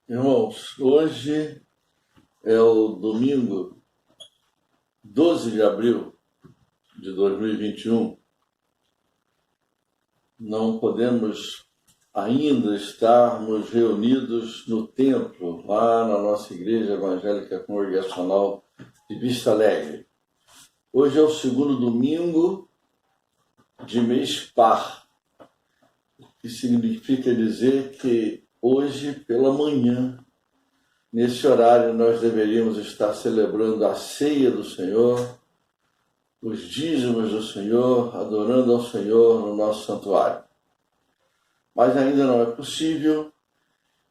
Irmãos, hoje é o domingo 12 de abril de 2021. Não podemos ainda estarmos reunidos no templo, lá na nossa Igreja Evangélica Congregacional de Vista Alegre. Hoje é o segundo domingo de mês par, o que significa dizer que hoje pela manhã, nesse horário, nós deveríamos estar celebrando a ceia do Senhor, os dízimos do Senhor, adorando ao Senhor no nosso santuário. Mas ainda não é possível,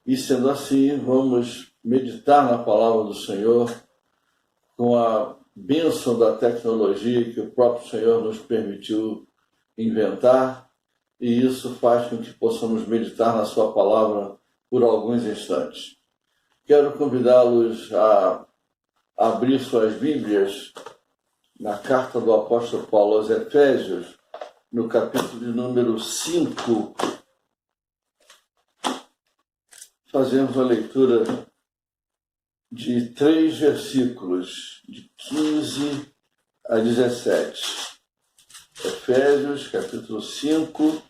e sendo assim, vamos meditar na palavra do Senhor com a bênção da tecnologia que o próprio Senhor nos permitiu inventar, e isso faz com que possamos meditar na sua palavra por alguns instantes. Quero convidá-los a abrir suas Bíblias na carta do apóstolo Paulo aos Efésios, no capítulo de número 5. Fazemos a leitura de 3 versículos, de 15 a 17. Efésios, capítulo 5,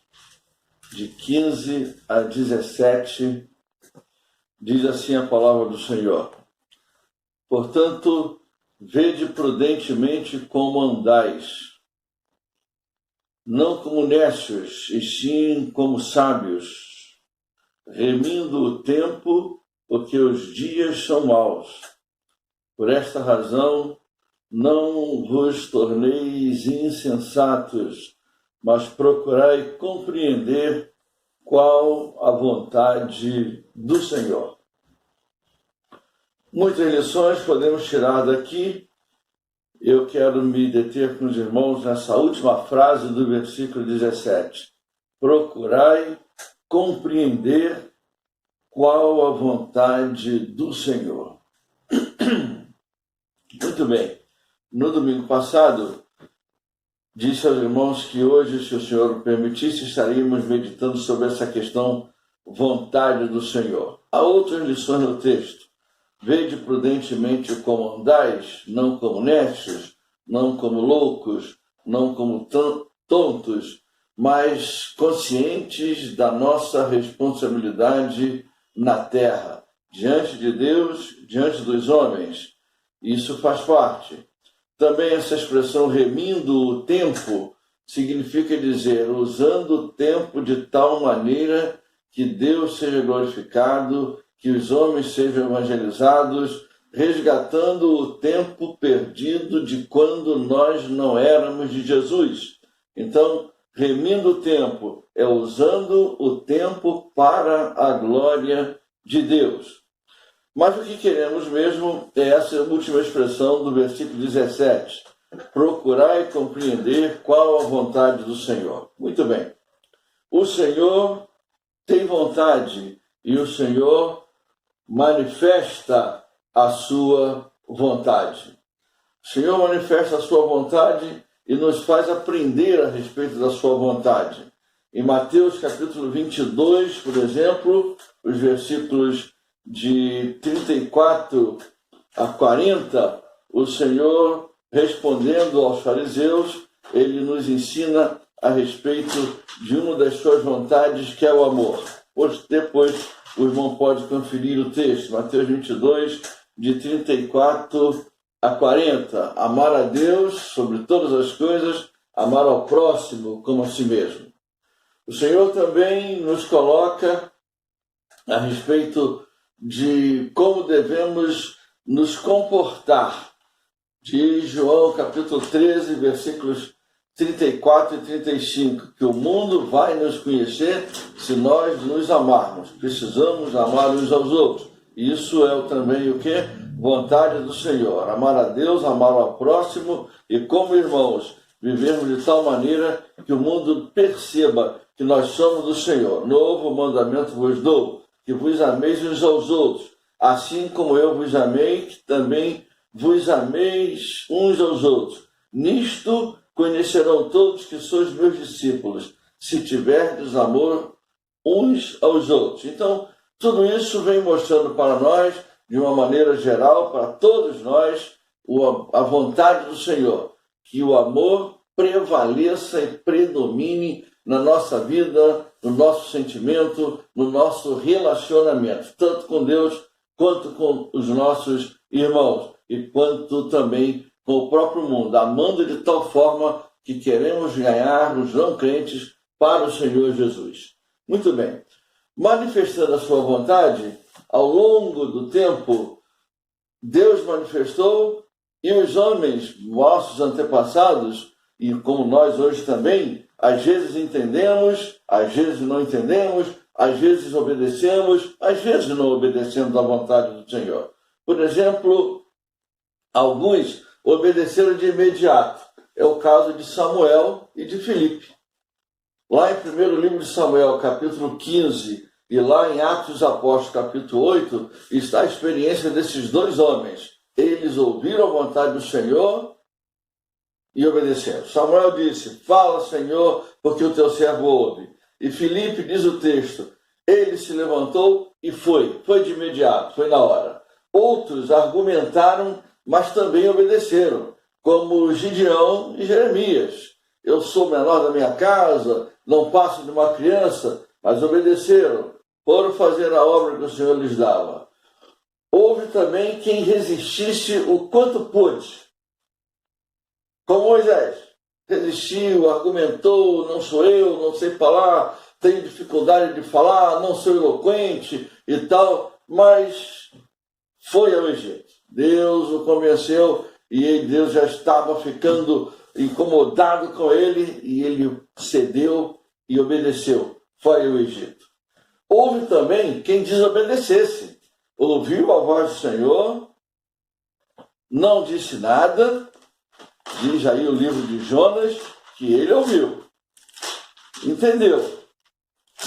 de 15 a 17, diz assim a palavra do Senhor: Portanto, vede prudentemente como andais, não como necios, e sim como sábios, remindo o tempo, porque os dias são maus. Por esta razão, não vos torneis insensatos, mas procurai compreender qual a vontade do Senhor. Muitas lições podemos tirar daqui. Eu quero me deter com os irmãos nessa última frase do versículo 17. Procurai compreender qual a vontade do Senhor. Muito bem. No domingo passado, disse aos irmãos que hoje, se o Senhor o permitisse, estaríamos meditando sobre essa questão vontade do Senhor. Há outras lições no texto. Vede prudentemente como andais, não como necios, não como loucos, não como tontos, mas conscientes da nossa responsabilidade na terra, diante de Deus, diante dos homens. Isso faz parte. Também essa expressão remindo o tempo significa dizer, usando o tempo de tal maneira que Deus seja glorificado, que os homens sejam evangelizados, resgatando o tempo perdido de quando nós não éramos de Jesus. Então, remindo o tempo é usando o tempo para a glória de Deus. Mas o que queremos mesmo é essa última expressão do versículo 17. Procurai compreender qual a vontade do Senhor. Muito bem. O Senhor tem vontade e o Senhor manifesta a sua vontade. O Senhor manifesta a sua vontade e nos faz aprender a respeito da sua vontade. Em Mateus capítulo 22, por exemplo, os versículos de 34 a 40, o Senhor, respondendo aos fariseus, ele nos ensina a respeito de uma das suas vontades, que é o amor. Depois o irmão pode conferir o texto, Mateus 22, de 34 a 40. Amar a Deus sobre todas as coisas, amar ao próximo como a si mesmo. O Senhor também nos coloca a respeito de como devemos nos comportar. Diz João capítulo 13, versículos 34 e 35, que o mundo vai nos conhecer se nós nos amarmos. Precisamos amar uns aos outros. Isso é também o quê? Vontade do Senhor. Amar a Deus, amar ao próximo e, como irmãos, vivermos de tal maneira que o mundo perceba que nós somos do Senhor. Novo mandamento vos dou, que vos ameis uns aos outros. Assim como eu vos amei, que também vos ameis uns aos outros. Nisto conhecerão todos que sois meus discípulos, se tiverdes amor uns aos outros. Então, Tudo isso vem mostrando para nós, de uma maneira geral, para todos nós, a vontade do Senhor, que o amor prevaleça e predomine na nossa vida, no nosso sentimento, no nosso relacionamento, tanto com Deus quanto com os nossos irmãos e quanto também com o próprio mundo, amando de tal forma que queremos ganhar os não crentes para o Senhor Jesus. Muito bem. Manifestando a sua vontade, ao longo do tempo, Deus manifestou e os homens, nossos antepassados, e como nós hoje também, às vezes entendemos, às vezes não entendemos, às vezes obedecemos, às vezes não obedecemos à vontade do Senhor. Por exemplo, alguns obedeceram de imediato. É o caso de Samuel e de Filipe. Lá em 1º livro de Samuel, capítulo 15, e lá em Atos dos Apóstolos, capítulo 8, está a experiência desses dois homens. Eles ouviram a vontade do Senhor e obedeceram. Samuel disse: fala, Senhor, porque o teu servo ouve. E Filipe, diz o texto, ele se levantou e foi de imediato, foi na hora. Outros argumentaram, mas também obedeceram, como Gideão e Jeremias. Eu sou o menor da minha casa, não passo de uma criança, mas obedeceram, foram fazer a obra que o Senhor lhes dava. Houve também quem resistisse o quanto pôde, como Moisés. Resistiu, argumentou, não sou eu, não sei falar, tenho dificuldade de falar, não sou eloquente e tal, mas foi ao Egito. Deus o convenceu e Deus já estava ficando incomodado com ele e ele cedeu e obedeceu. Foi ao Egito. Houve também quem desobedecesse. Ouviu a voz do Senhor, não disse nada, diz aí o livro de Jonas, que ele ouviu, entendeu,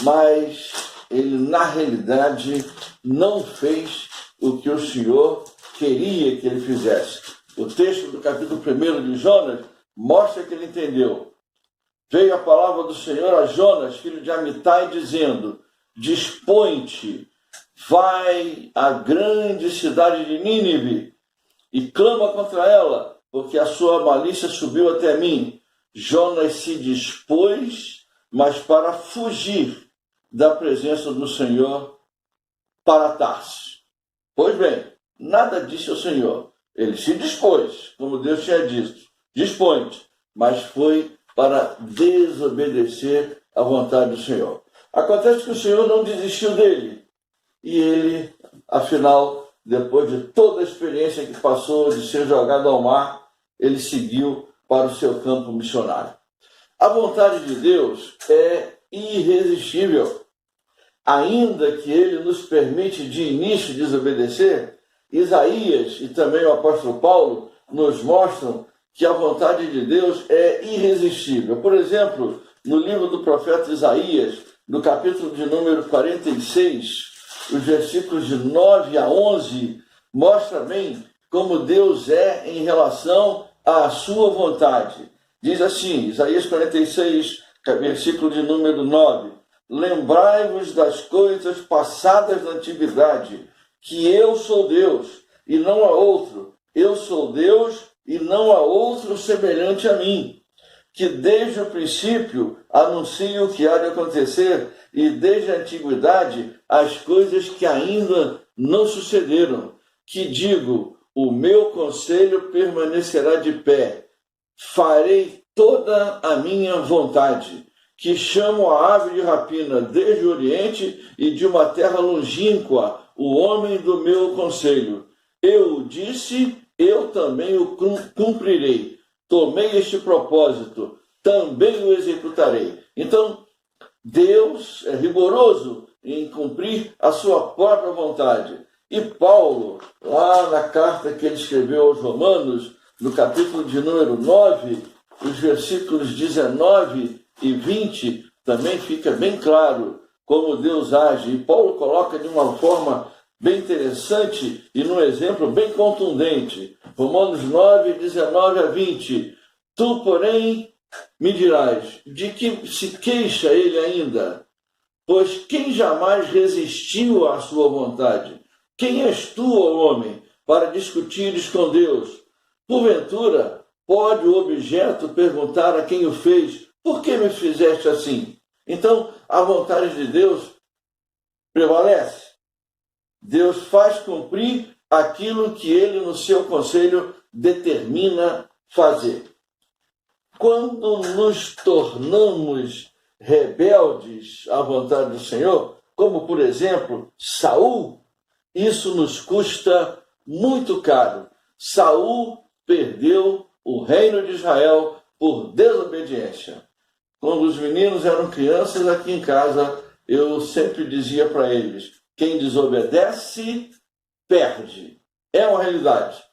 mas ele na realidade não fez o que o Senhor queria que ele fizesse. O texto do capítulo 1 de Jonas mostra que ele entendeu. Veio a palavra do Senhor a Jonas, filho de Amitai, dizendo: dispõe-te, vai à grande cidade de Nínive e clama contra ela, porque a sua malícia subiu até mim. Jonas se dispôs, mas para fugir da presença do Senhor para Tarsis. Pois bem, nada disse ao Senhor. Ele se dispôs, como Deus tinha dito, dispõe-te, mas foi para desobedecer à vontade do Senhor. Acontece que o Senhor não desistiu dele. E ele, afinal, depois de toda a experiência que passou de ser jogado ao mar, ele seguiu para o seu campo missionário. A vontade de Deus é irresistível. Ainda que ele nos permite de início desobedecer, Isaías e também o apóstolo Paulo nos mostram que a vontade de Deus é irresistível. Por exemplo, no livro do profeta Isaías, no capítulo de número 46, os versículos de 9 a 11, mostra bem como Deus é em relação à sua vontade. Diz assim, Isaías 46, versículo de número 9: lembrai-vos das coisas passadas da antiguidade, que eu sou Deus e não há outro. Eu sou Deus e não há outro semelhante a mim, que desde o princípio anuncio o que há de acontecer e desde a antiguidade as coisas que ainda não sucederam, que digo, o meu conselho permanecerá de pé, farei toda a minha vontade, que chamo a ave de rapina desde o Oriente e de uma terra longínqua, o homem do meu conselho. Eu disse, eu também o cumprirei. Tomei este propósito, também o executarei. Então, Deus é rigoroso em cumprir a sua própria vontade. E Paulo, lá na carta que ele escreveu aos Romanos, no capítulo de número 9, os versículos 19 e 20, também fica bem claro como Deus age. E Paulo coloca de uma forma bem interessante e num exemplo bem contundente. Romanos 9, 19 a 20. Tu, porém, me dirás, de que se queixa ele ainda? Pois quem jamais resistiu à sua vontade? Quem és tu, ó homem, para discutires com Deus? Porventura, pode o objeto perguntar a quem o fez: por que me fizeste assim? Então, a vontade de Deus prevalece. Deus faz cumprir aquilo que ele, no seu conselho, determina fazer. Quando nos tornamos rebeldes à vontade do Senhor, como, por exemplo, Saul, isso nos custa muito caro. Saul perdeu o reino de Israel por desobediência. Quando os meninos eram crianças aqui em casa, eu sempre dizia para eles: quem desobedece, perde. É uma realidade.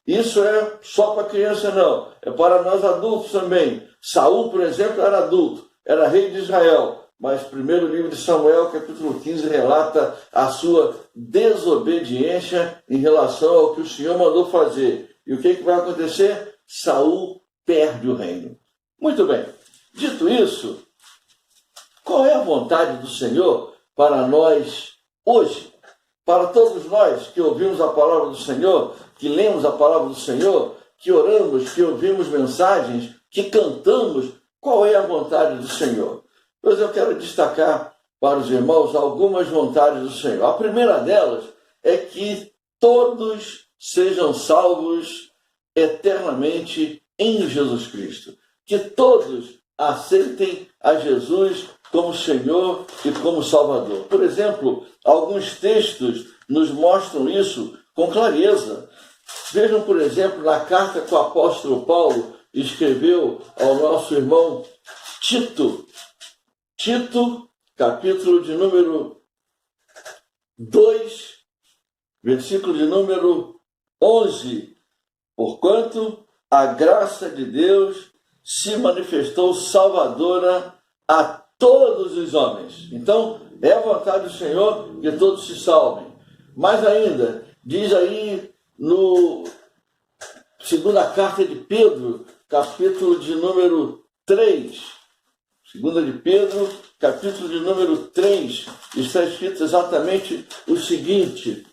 Isso é só para criança, não. É para nós adultos também. Saul, por exemplo, era adulto, era rei de Israel. Mas o primeiro livro de Samuel, capítulo 15, relata a sua desobediência em relação ao que o Senhor mandou fazer. E o que vai acontecer? Saul perde o reino. Muito bem. Dito isso, qual é a vontade do Senhor para nós hoje? Para todos nós que ouvimos a palavra do Senhor, que lemos a palavra do Senhor, que oramos, que ouvimos mensagens, que cantamos, qual é a vontade do Senhor? Pois eu quero destacar para os irmãos algumas vontades do Senhor. A primeira delas é que todos sejam salvos eternamente em Jesus Cristo. Que todos aceitem a Jesus como Senhor e como Salvador. Por exemplo, alguns textos nos mostram isso com clareza. Vejam, por exemplo, na carta que o apóstolo Paulo escreveu ao nosso irmão Tito. Tito, capítulo de número 2, versículo de número 11. Porquanto a graça de Deus se manifestou salvadora a todos os homens. Então, é a vontade do Senhor que todos se salvem. Mais ainda, diz aí no segunda carta de Pedro, capítulo de número 3. Segunda de Pedro, capítulo de número 3, está escrito exatamente o seguinte,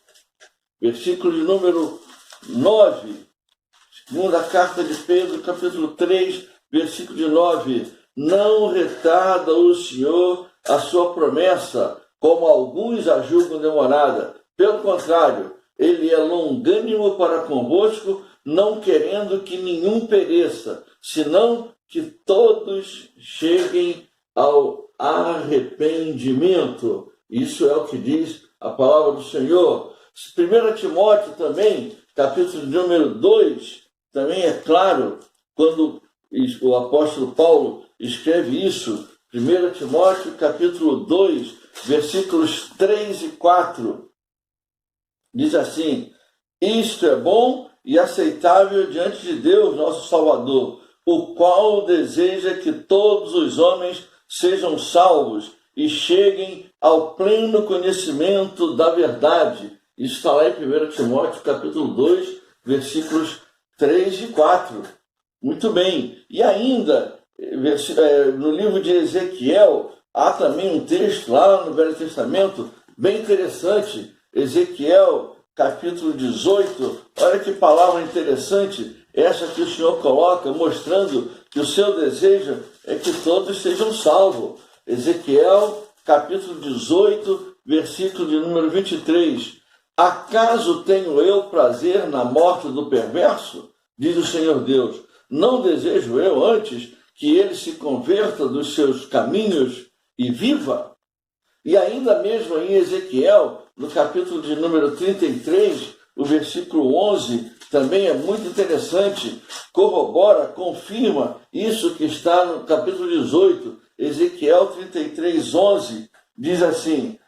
versículo de número 9. Segunda carta de Pedro, capítulo 3, versículo de 9. Não retarda o Senhor a sua promessa, como alguns a julgam demorada. Pelo contrário, ele é longânimo para convosco, não querendo que nenhum pereça, senão que todos cheguem ao arrependimento. Isso é o que diz a palavra do Senhor. 1 Timóteo também, capítulo número 2, também é claro, quando o apóstolo Paulo escreve isso, 1 Timóteo, capítulo 2, versículos 3 e 4, diz assim: isto é bom e aceitável diante de Deus, nosso Salvador, o qual deseja que todos os homens sejam salvos e cheguem ao pleno conhecimento da verdade. Isso está lá em 1 Timóteo, capítulo 2, versículos 3 e 4. Muito bem. E ainda, no livro de Ezequiel, há também um texto lá no Velho Testamento, bem interessante. Ezequiel, capítulo 18. Olha que palavra interessante essa que o Senhor coloca, mostrando que o seu desejo é que todos sejam salvos. Ezequiel, capítulo 18, versículo de número 23. Acaso tenho eu prazer na morte do perverso? Diz o Senhor Deus. Não desejo eu antes que ele se converta dos seus caminhos e viva? E ainda mesmo em Ezequiel, no capítulo de número 33, o versículo 11, também é muito interessante, corrobora, confirma isso que está no capítulo 18, Ezequiel 33, 11, diz assim: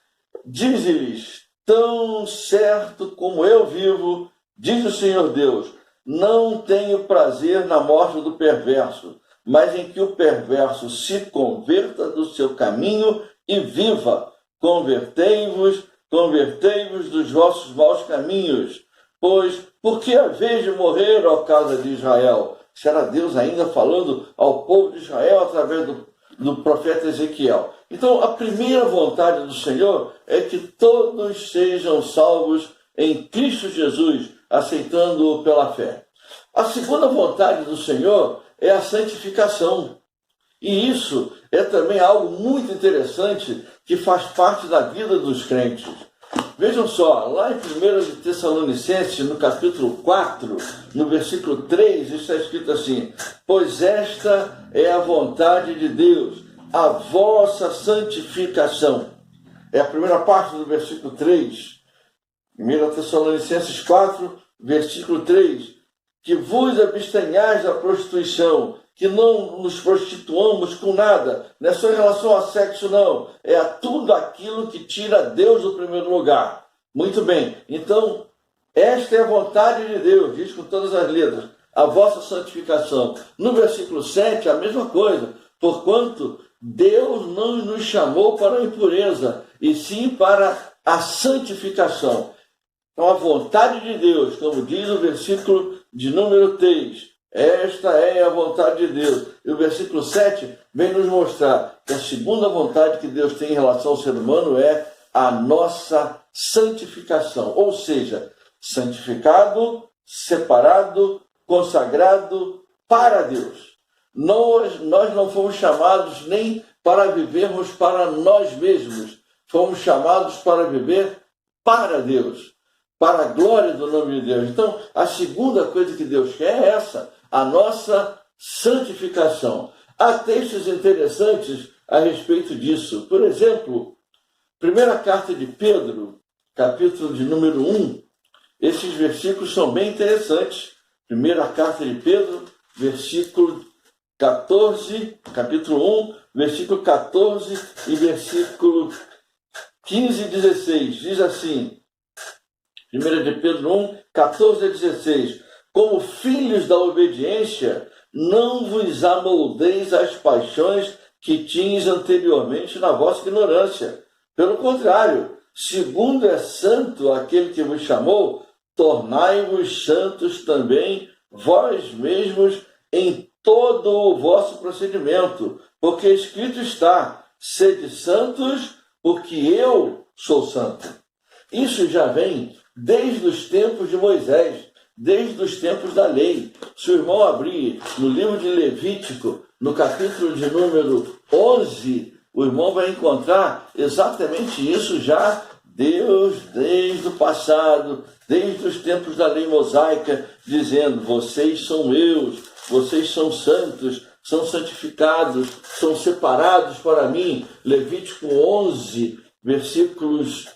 dize-lhes, tão certo como eu vivo, diz o Senhor Deus, não tenho prazer na morte do perverso, mas em que o perverso se converta do seu caminho e viva. Convertei-vos dos vossos maus caminhos, pois por que haveis de morrer, ó casa de Israel? Será Deus ainda falando ao povo de Israel através do profeta Ezequiel. Então, a primeira vontade do Senhor é que todos sejam salvos em Cristo Jesus, aceitando-o pela fé. A segunda vontade do Senhor é a santificação. E isso é também algo muito interessante que faz parte da vida dos crentes. Vejam só, lá em 1 Tessalonicenses, no capítulo 4, no versículo 3, está escrito assim: pois esta é a vontade de Deus, a vossa santificação. É a primeira parte do versículo 3. 1 Tessalonicenses 4, versículo 3. Que vos abstenhais da prostituição, que não nos prostituamos com nada, não é só em relação ao sexo, não. É a tudo aquilo que tira Deus do primeiro lugar. Muito bem, então, esta é a vontade de Deus, diz com todas as letras, a vossa santificação. No versículo 7, a mesma coisa, porquanto Deus não nos chamou para a impureza, e sim para a santificação. Então, a vontade de Deus, como diz o versículo de número 3, esta é a vontade de Deus. E o versículo 7 vem nos mostrar que a segunda vontade que Deus tem em relação ao ser humano é a nossa santificação. Ou seja, santificado, separado, consagrado para Deus. Nós não fomos chamados nem para vivermos para nós mesmos. Fomos chamados para viver para Deus, para a glória do nome de Deus. Então, a segunda coisa que Deus quer é essa, a nossa santificação. Há textos interessantes a respeito disso. Por exemplo, primeira carta de Pedro, capítulo de número 1, esses versículos são bem interessantes. Primeira carta de Pedro, versículo 14, capítulo 1, versículo 14 e versículo 15 e 16. Diz assim, 1 de Pedro 1, 14 a 16. Como filhos da obediência, não vos amoldeis às paixões que tinhas anteriormente na vossa ignorância. Pelo contrário, segundo é santo aquele que vos chamou, tornai-vos santos também vós mesmos em todo o vosso procedimento, porque escrito está, sede santos, porque eu sou santo. Isso já vem desde os tempos de Moisés, desde os tempos da lei. Se o irmão abrir no livro de Levítico, no capítulo de número 11, o irmão vai encontrar exatamente isso já. Deus, desde o passado, desde os tempos da lei mosaica, dizendo, vocês são meus, vocês são santos, são santificados, são separados para mim. Levítico 11, versículos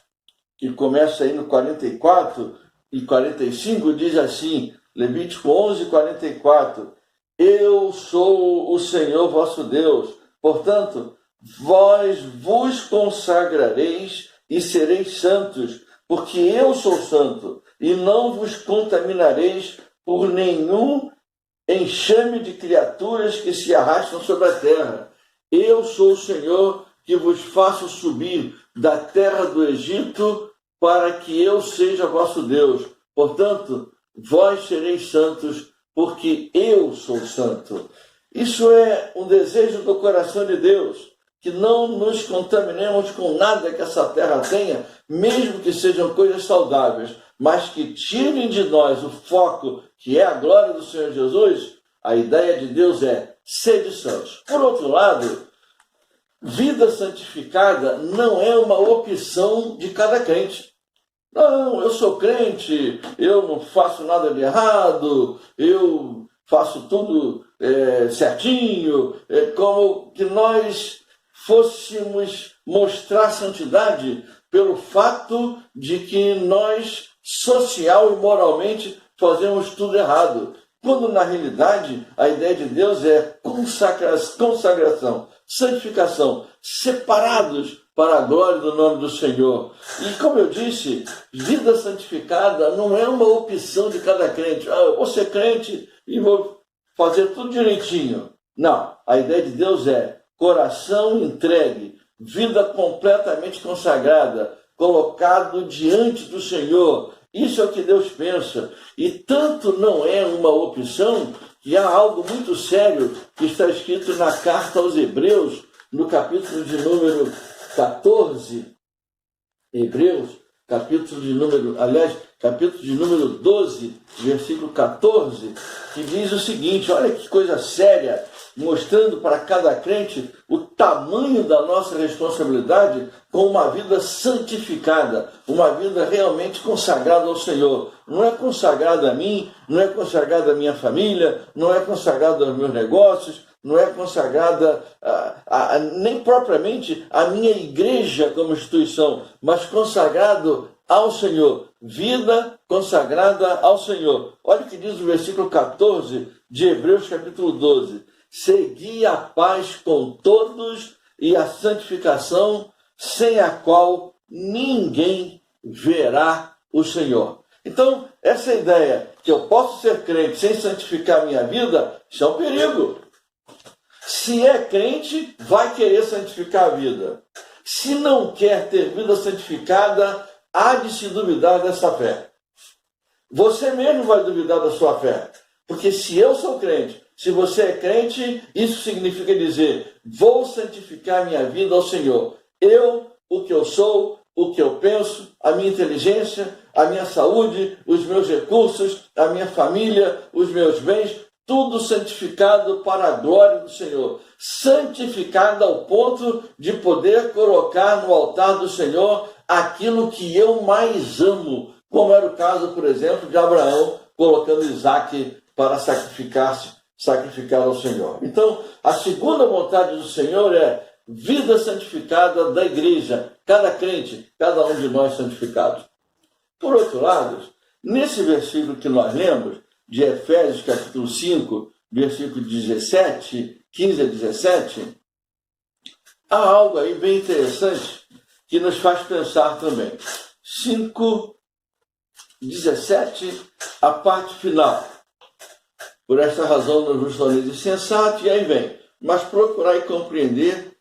que começa aí no 44 e 45, diz assim, Levítico 11, 44, eu sou o Senhor vosso Deus, portanto, vós vos consagrareis e sereis santos, porque eu sou santo, e não vos contaminareis por nenhum enxame de criaturas que se arrastam sobre a terra. Eu sou o Senhor que vos faço subir da terra do Egito para que eu seja vosso Deus. Portanto, vós sereis santos, porque eu sou santo. Isso é um desejo do coração de Deus, que não nos contaminemos com nada que essa terra tenha, mesmo que sejam coisas saudáveis, mas que tirem de nós o foco, que é a glória do Senhor Jesus. A ideia de Deus é, sede santos. Por outro lado, vida santificada não é uma opção de cada crente. Não, eu sou crente, eu não faço nada de errado, eu faço tudo certinho, como que nós fôssemos mostrar santidade pelo fato de que nós, social e moralmente, fazemos tudo errado. Quando, na realidade, a ideia de Deus é consagração, santificação, separados para a glória do nome do Senhor. E, como eu disse, vida santificada não é uma opção de cada crente. Eu vou ser crente e vou fazer tudo direitinho. Não, a ideia de Deus é coração entregue, vida completamente consagrada, colocado diante do Senhor. Isso é o que Deus pensa. E tanto não é uma opção que há algo muito sério que está escrito na carta aos Hebreus, no capítulo de número 14, Hebreus, capítulo de número 12, versículo 14, que diz o seguinte, olha que coisa séria, mostrando para cada crente o tamanho da nossa responsabilidade com uma vida santificada, uma vida realmente consagrada ao Senhor. Não é consagrada a mim, não é consagrada à minha família, não é consagrada aos meus negócios, não é consagrada nem propriamente à minha igreja como instituição, mas consagrado ao Senhor, vida consagrada ao Senhor. Olha o que diz o versículo 14 de Hebreus capítulo 12. Segui a paz com todos e a santificação, sem a qual ninguém verá o Senhor. Então, essa ideia que eu posso ser crente sem santificar a minha vida, isso é um perigo. Se é crente, vai querer santificar a vida. Se não quer ter vida santificada, há de se duvidar dessa fé. Você mesmo vai duvidar da sua fé. Porque se eu sou crente, se você é crente, isso significa dizer, vou santificar minha vida ao Senhor. Eu, o que eu sou, o que eu penso, a minha inteligência, a minha saúde, os meus recursos, a minha família, os meus bens, tudo santificado para a glória do Senhor. Santificado ao ponto de poder colocar no altar do Senhor aquilo que eu mais amo, como era o caso, por exemplo, de Abraão, colocando Isaque para sacrificar ao Senhor. Então, a segunda vontade do Senhor é vida santificada da igreja, cada crente, cada um de nós santificados. Por outro lado, nesse versículo que nós lemos, de Efésios capítulo 5, versículo 17, 15 a 17, há algo aí bem interessante que nos faz pensar também. 5, 17, a parte final. Por esta razão não vos torneis insensatos, e aí vem, mas procurar e compreender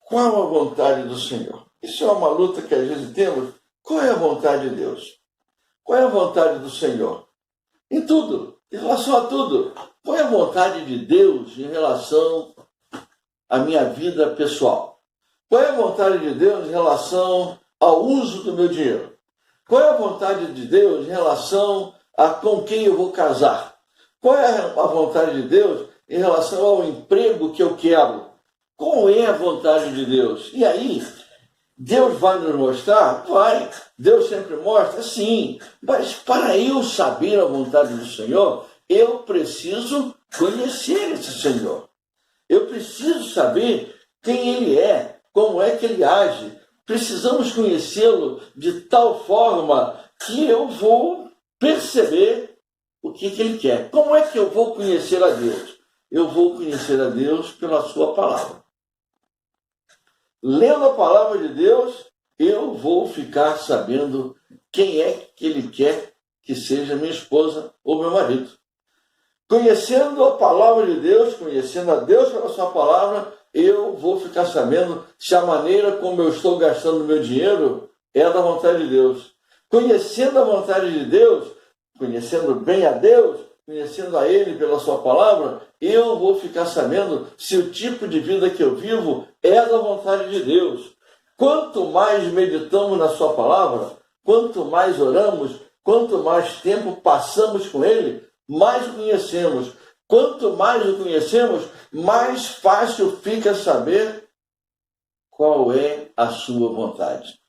qual a vontade do Senhor. Isso é uma luta que às vezes temos. Qual é a vontade de Deus? Qual é a vontade do Senhor? Em tudo, em relação a tudo. Qual é a vontade de Deus em relação à minha vida pessoal? Qual é a vontade de Deus em relação ao uso do meu dinheiro? Qual é a vontade de Deus em relação a com quem eu vou casar? Qual é a vontade de Deus em relação ao emprego que eu quero? Qual é a vontade de Deus? E aí, Deus vai nos mostrar? Vai. Deus sempre mostra? Sim. Mas para eu saber a vontade do Senhor, eu preciso conhecer esse Senhor. Eu preciso saber quem Ele é, como é que Ele age. Precisamos conhecê-lo de tal forma que eu vou perceber o que Ele quer. Como é que eu vou conhecer a Deus? Eu vou conhecer a Deus pela sua palavra. Lendo a palavra de Deus, eu vou ficar sabendo quem é que Ele quer que seja minha esposa ou meu marido. Conhecendo a palavra de Deus, conhecendo a Deus pela sua palavra, eu vou ficar sabendo se a maneira como eu estou gastando meu dinheiro é da vontade de Deus. Conhecendo a vontade de Deus, conhecendo bem a Deus, conhecendo a Ele pela sua palavra, eu vou ficar sabendo se o tipo de vida que eu vivo é da vontade de Deus. Quanto mais meditamos na sua palavra, quanto mais oramos, quanto mais tempo passamos com Ele, mais o conhecemos. Quanto mais o conhecemos, mais fácil fica saber qual é a sua vontade.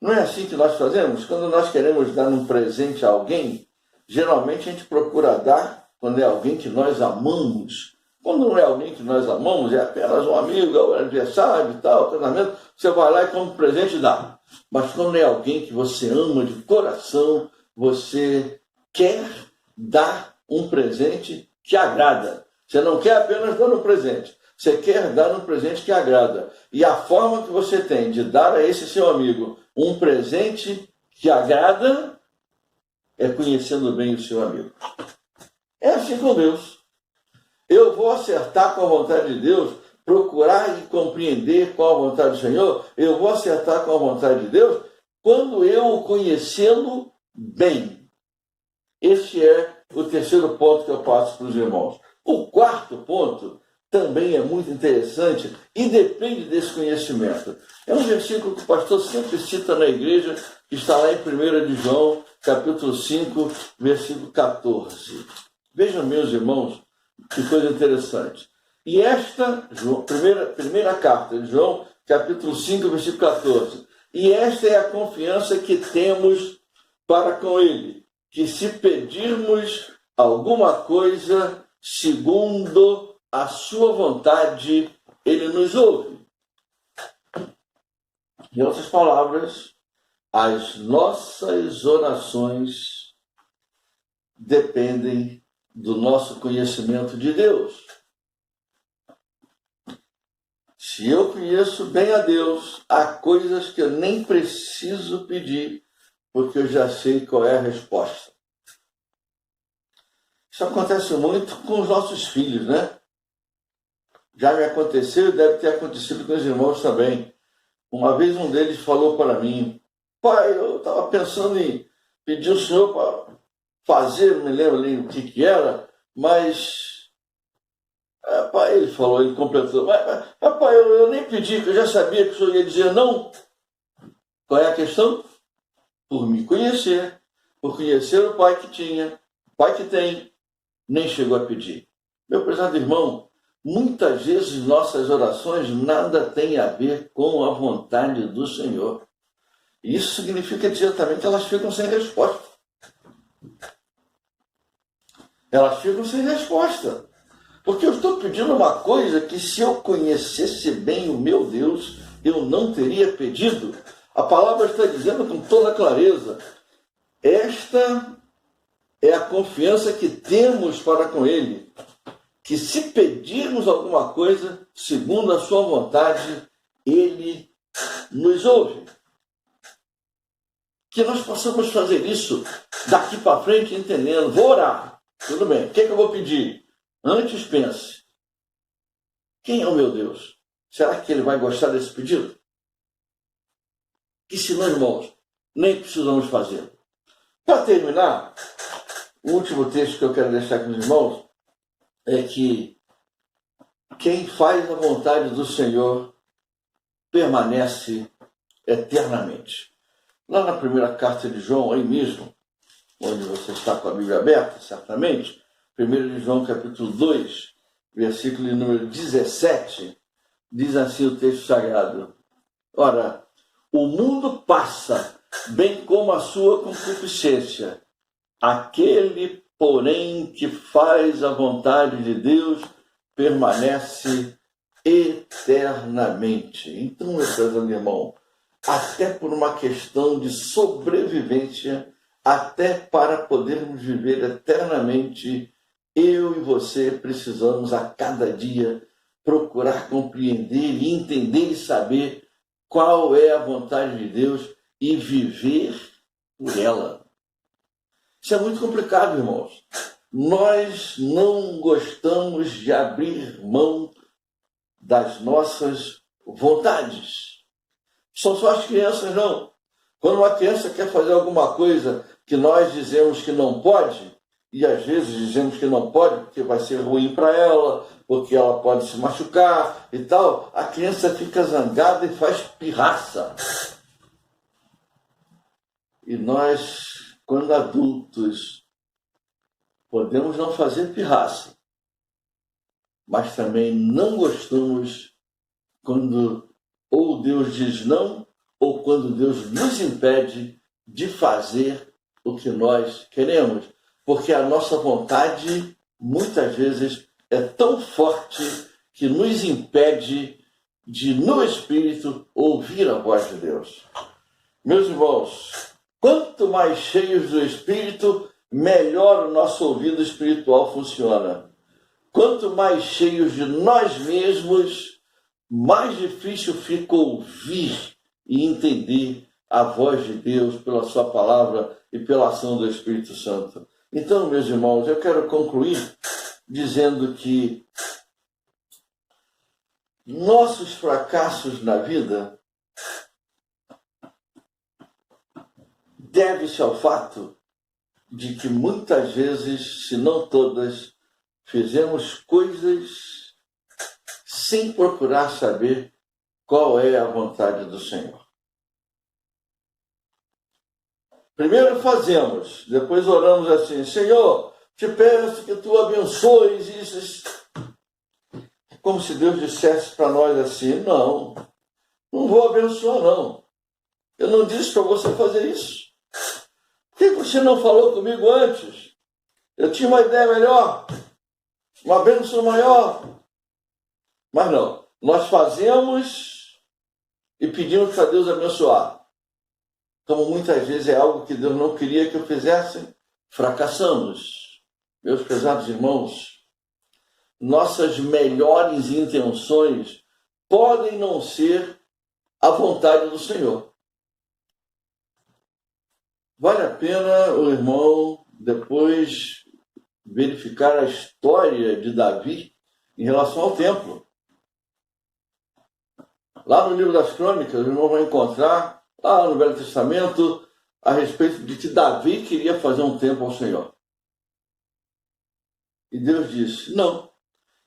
Não é assim que nós fazemos? Quando nós queremos dar um presente a alguém, geralmente a gente procura dar quando é alguém que nós amamos. Quando não é alguém que nós amamos, é apenas um amigo, é o aniversário e tal, casamento, você vai lá e compra um presente e dá. Mas quando é alguém que você ama de coração, você quer dar um presente que agrada. Você não quer apenas dar um presente, você quer dar um presente que agrada. E a forma que você tem de dar a esse seu amigo um presente que agrada é conhecendo bem o seu amigo. É assim com Deus. Eu vou acertar com a vontade de Deus, procurar e compreender qual a vontade do Senhor. Eu vou acertar com a vontade de Deus quando eu o conhecê-lo bem. Este é o terceiro ponto que eu passo para os irmãos. O quarto ponto também é muito interessante e depende desse conhecimento. É um versículo que o pastor sempre cita na igreja, que está lá em 1 de João, capítulo 5, versículo 14. Vejam, meus irmãos, que coisa interessante. E esta, primeira carta de João, capítulo 5, versículo 14. E esta é a confiança que temos para com ele, que se pedirmos alguma coisa segundo a sua vontade, ele nos ouve. Em outras palavras, as nossas orações dependem do nosso conhecimento de Deus. Se eu conheço bem a Deus, há coisas que eu nem preciso pedir, porque eu já sei qual é a resposta. Isso acontece muito com os nossos filhos, né? Já me aconteceu e deve ter acontecido com os irmãos também. Uma vez um deles falou para mim: pai, eu estava pensando em pedir ao senhor para fazer, não me lembro nem o que era, mas... pai, ele falou, ele completou: mas pai, eu nem pedi, que eu já sabia que o senhor ia dizer não. Qual é a questão? Por me conhecer, por conhecer o pai que tinha, o pai que tem, nem chegou a pedir. Meu prezado irmão, muitas vezes nossas orações nada têm a ver com a vontade do Senhor. Isso significa dizer também que elas ficam sem resposta. Elas ficam sem resposta. Porque eu estou pedindo uma coisa que, se eu conhecesse bem o meu Deus, eu não teria pedido. A palavra está dizendo com toda clareza: esta é a confiança que temos para com Ele, que se pedirmos alguma coisa segundo a sua vontade, Ele nos ouve. Que nós possamos fazer isso daqui para frente, entendendo. Vou orar, tudo bem, o que eu vou pedir? Antes pense: quem é o meu Deus? Será que Ele vai gostar desse pedido? Que senão, irmãos, nem precisamos fazer. Para terminar, o último texto que eu quero deixar com os irmãos é que quem faz a vontade do Senhor permanece eternamente. Lá na primeira carta de João, aí mesmo, onde você está com a Bíblia aberta, certamente, 1 de João capítulo 2, versículo número 17, diz assim o texto sagrado: ora, o mundo passa, bem como a sua concupiscência. Aquele, porém, que faz a vontade de Deus permanece eternamente. Então, meu prezado irmão, até por uma questão de sobrevivência, até para podermos viver eternamente, eu e você precisamos a cada dia procurar compreender e entender e saber qual é a vontade de Deus e viver por ela. Isso é muito complicado, irmãos. Nós não gostamos de abrir mão das nossas vontades. São só as crianças, não. Quando uma criança quer fazer alguma coisa que nós dizemos que não pode, e às vezes dizemos que não pode porque vai ser ruim para ela, porque ela pode se machucar e tal, a criança fica zangada e faz pirraça. E nós, quando adultos, podemos não fazer pirraça, mas também não gostamos quando ou Deus diz não, ou quando Deus nos impede de fazer o que nós queremos. Porque a nossa vontade, muitas vezes, é tão forte que nos impede de, no Espírito, ouvir a voz de Deus. Meus irmãos, quanto mais cheios do Espírito, melhor o nosso ouvido espiritual funciona. Quanto mais cheios de nós mesmos, mais difícil fica ouvir e entender a voz de Deus pela sua palavra e pela ação do Espírito Santo. Então, meus irmãos, eu quero concluir dizendo que nossos fracassos na vida devem-se ao fato de que muitas vezes, se não todas, fizemos coisas sem procurar saber qual é a vontade do Senhor. Primeiro fazemos, depois oramos assim: Senhor, te peço que tu abençoes isso. Como se Deus dissesse para nós assim: não vou abençoar não. Eu não disse para você fazer isso. Por que você não falou comigo antes? Eu tinha uma ideia melhor, uma bênção maior. Mas não, nós fazemos e pedimos para Deus abençoar. Como muitas vezes é algo que Deus não queria que eu fizesse, fracassamos. Meus pesados irmãos, nossas melhores intenções podem não ser a vontade do Senhor. Vale a pena o irmão depois verificar a história de Davi em relação ao templo. Lá no livro das Crônicas, o irmão vai encontrar, lá no Velho Testamento, a respeito de que Davi queria fazer um templo ao Senhor. E Deus disse: não.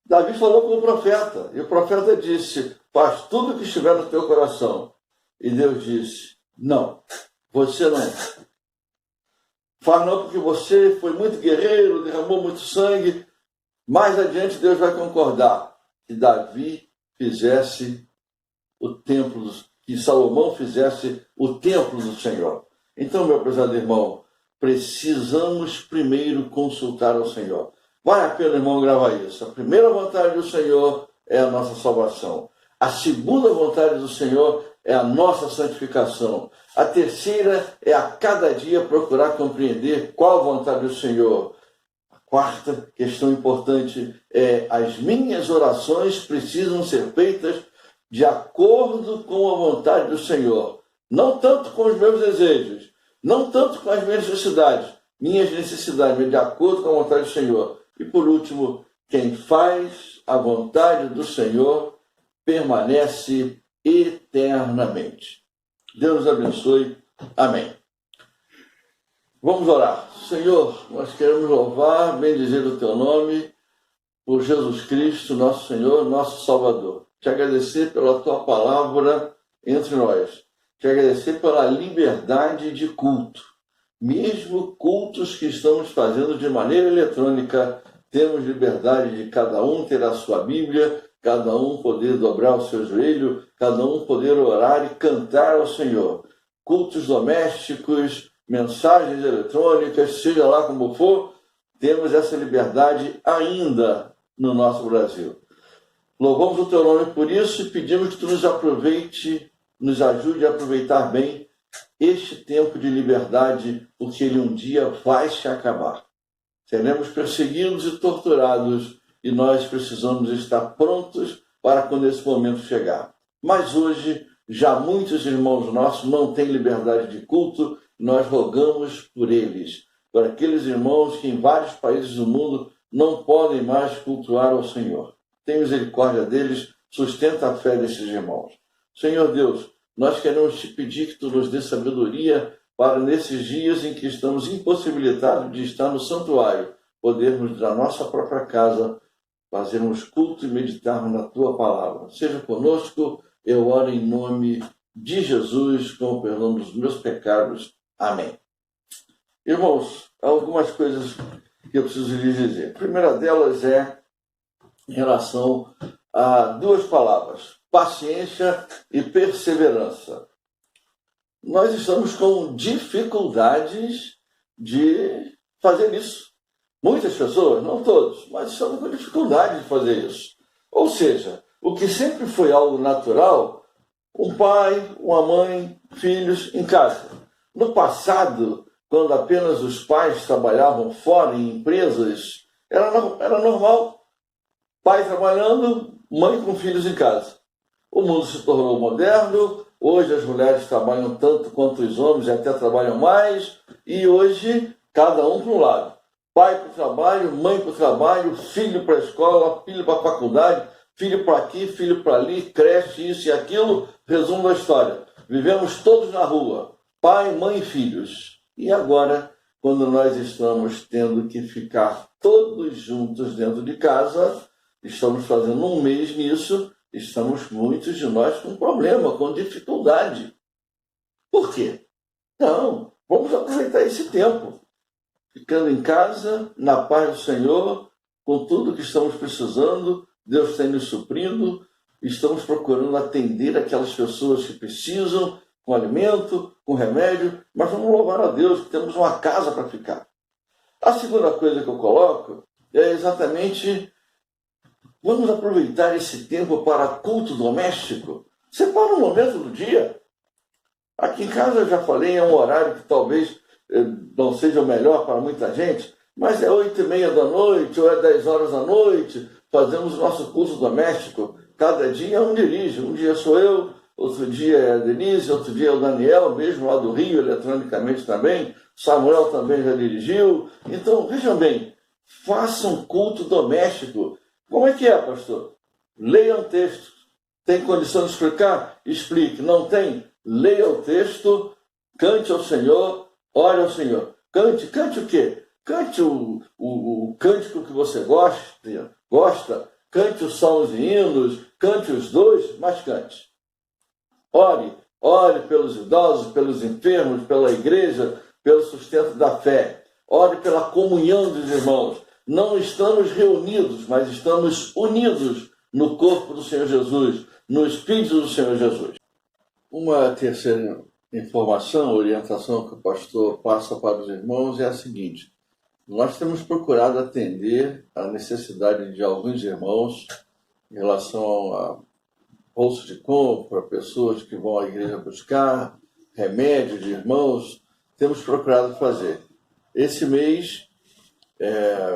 Davi falou com o profeta, e o profeta disse: faz tudo o que estiver no teu coração. E Deus disse: não, você não. Faz não, porque você foi muito guerreiro, derramou muito sangue. Mais adiante Deus vai concordar que Davi fizesse o templo, que Salomão fizesse o templo do Senhor. Então, meu prezado irmão, precisamos primeiro consultar ao Senhor. Vale a pena, irmão, gravar isso. A primeira vontade do Senhor é a nossa salvação. A segunda vontade do Senhor é a nossa santificação. A terceira é a cada dia procurar compreender qual a vontade do Senhor. A quarta questão importante é: as minhas orações precisam ser feitas de acordo com a vontade do Senhor. Não tanto com os meus desejos, não tanto com as minhas necessidades, mas de acordo com a vontade do Senhor. E por último, quem faz a vontade do Senhor permanece eternamente. Deus nos abençoe. Amém. Vamos orar. Senhor, nós queremos louvar, bendizer o teu nome por Jesus Cristo, nosso Senhor, nosso Salvador. Te agradecer pela tua palavra entre nós. Te agradecer pela liberdade de culto. Mesmo cultos que estamos fazendo de maneira eletrônica, temos liberdade de cada um ter a sua Bíblia, cada um poder dobrar o seu joelho, cada um poder orar e cantar ao Senhor. Cultos domésticos, mensagens eletrônicas, seja lá como for, temos essa liberdade ainda no nosso Brasil. Louvamos o teu nome por isso e pedimos que tu nos aproveite, nos ajude a aproveitar bem este tempo de liberdade, porque ele um dia vai se acabar. Seremos perseguidos e torturados e nós precisamos estar prontos para quando esse momento chegar. Mas hoje, já muitos irmãos nossos não têm liberdade de culto, nós rogamos por eles, por aqueles irmãos que em vários países do mundo não podem mais cultuar ao Senhor. Tem misericórdia deles, sustenta a fé desses irmãos. Senhor Deus, nós queremos te pedir que tu nos dê sabedoria para nesses dias em que estamos impossibilitados de estar no santuário, podermos da nossa própria casa fazermos culto e meditarmos na tua palavra. Seja conosco, eu oro em nome de Jesus, com o perdão dos meus pecados. Amém. Irmãos, há algumas coisas que eu preciso lhes dizer. A primeira delas é em relação a duas palavras: paciência e perseverança. Nós estamos com dificuldades de fazer isso. Muitas pessoas, não todos, mas estamos com dificuldade de fazer isso. Ou seja, o que sempre foi algo natural, um pai, uma mãe, filhos em casa. No passado, quando apenas os pais trabalhavam fora em empresas, era normal. Pai trabalhando, mãe com filhos em casa. O mundo se tornou moderno, hoje as mulheres trabalham tanto quanto os homens e até trabalham mais, e hoje cada um para um lado. Pai para o trabalho, mãe para o trabalho, filho para a escola, filho para a faculdade, filho para aqui, filho para ali, creche, isso e aquilo. Resumo da história: vivemos todos na rua, pai, mãe e filhos. E agora, quando nós estamos tendo que ficar todos juntos dentro de casa, estamos fazendo um mês nisso, estamos muitos de nós com problema, com dificuldade. Por quê? Não, vamos aproveitar esse tempo, ficando em casa, na paz do Senhor, com tudo que estamos precisando, Deus tem nos suprido, estamos procurando atender aquelas pessoas que precisam, com alimento, com remédio, mas vamos louvar a Deus que temos uma casa para ficar. A segunda coisa que eu coloco é exatamente, vamos aproveitar esse tempo para culto doméstico. Separa um momento do dia. Aqui em casa, eu já falei, é um horário que talvez não seja o melhor para muita gente, mas é 8h30 da noite ou é 10 horas da noite, fazemos o nosso culto doméstico. Cada dia um dirige, um dia sou eu, outro dia é a Denise, outro dia é o Daniel, mesmo lá do Rio, eletronicamente também, Samuel também já dirigiu. Então, vejam bem, façam culto doméstico. Como é que é, pastor? Leia um texto. Tem condição de explicar? Explique. Não tem? Leia o texto, cante ao Senhor, ore ao Senhor. Cante o quê? Cante o cântico que você gosta, cante os salmos e hinos, cante os dois, mas cante. Ore pelos idosos, pelos enfermos, pela igreja, pelo sustento da fé. Ore pela comunhão dos irmãos. Não estamos reunidos, mas estamos unidos no corpo do Senhor Jesus, no Espírito do Senhor Jesus. Uma terceira informação, orientação que o pastor passa para os irmãos é a seguinte: nós temos procurado atender a necessidade de alguns irmãos em relação a bolsa de compra, pessoas que vão à igreja buscar remédio de irmãos, temos procurado fazer. Esse mês,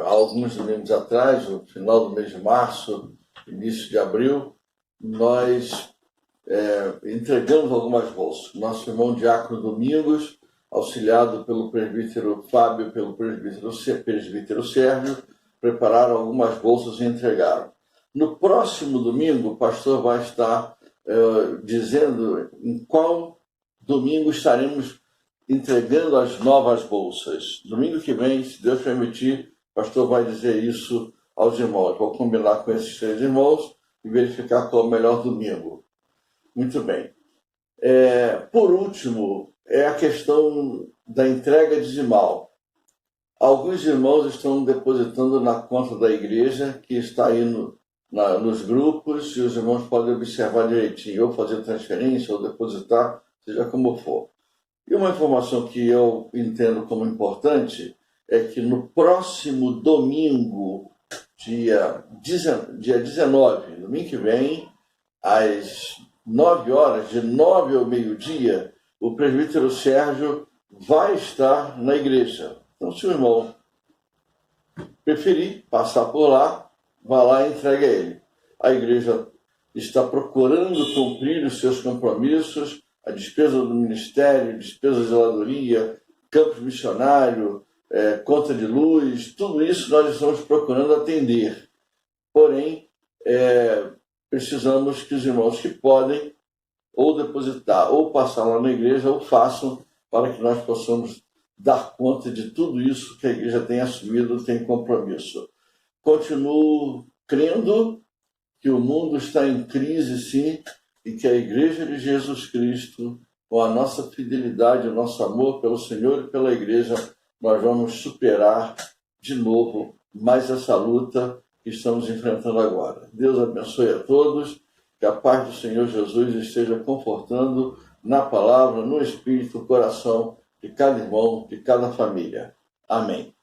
alguns domingos atrás, no final do mês de março, início de abril, nós entregamos algumas bolsas. Nosso irmão Diácono Domingos, auxiliado pelo presbítero Fábio, pelo presbítero Sérgio, prepararam algumas bolsas e entregaram. No próximo domingo, o pastor vai estar dizendo em qual domingo estaremos entregando as novas bolsas. Domingo que vem, se Deus permitir, o pastor vai dizer isso aos irmãos. Vou combinar com esses 3 irmãos e verificar qual é o melhor domingo. Muito bem. Por último, é a questão da entrega dizimal. Alguns irmãos estão depositando na conta da igreja, que está aí nos grupos, e os irmãos podem observar direitinho, ou fazer transferência, ou depositar, seja como for. E uma informação que eu entendo como importante é que no próximo domingo, dia 19, domingo que vem, às 9 horas, de 9 ao meio-dia, o presbítero Sérgio vai estar na igreja. Então, se o irmão preferir passar por lá, vá lá e entregue a ele. A igreja está procurando cumprir os seus compromissos, a despesa do ministério, despesa de zeladoria, campus missionário, conta de luz, tudo isso nós estamos procurando atender. Porém, precisamos que os irmãos que podem ou depositar, ou passar lá na igreja, ou façam, para que nós possamos dar conta de tudo isso que a igreja tem assumido, tem compromisso. Continuo crendo que o mundo está em crise, sim, e que a igreja de Jesus Cristo, com a nossa fidelidade, o nosso amor pelo Senhor e pela igreja, nós vamos superar de novo mais essa luta que estamos enfrentando agora. Deus abençoe a todos, que a paz do Senhor Jesus esteja confortando na palavra, no espírito, no coração de cada irmão, de cada família. Amém.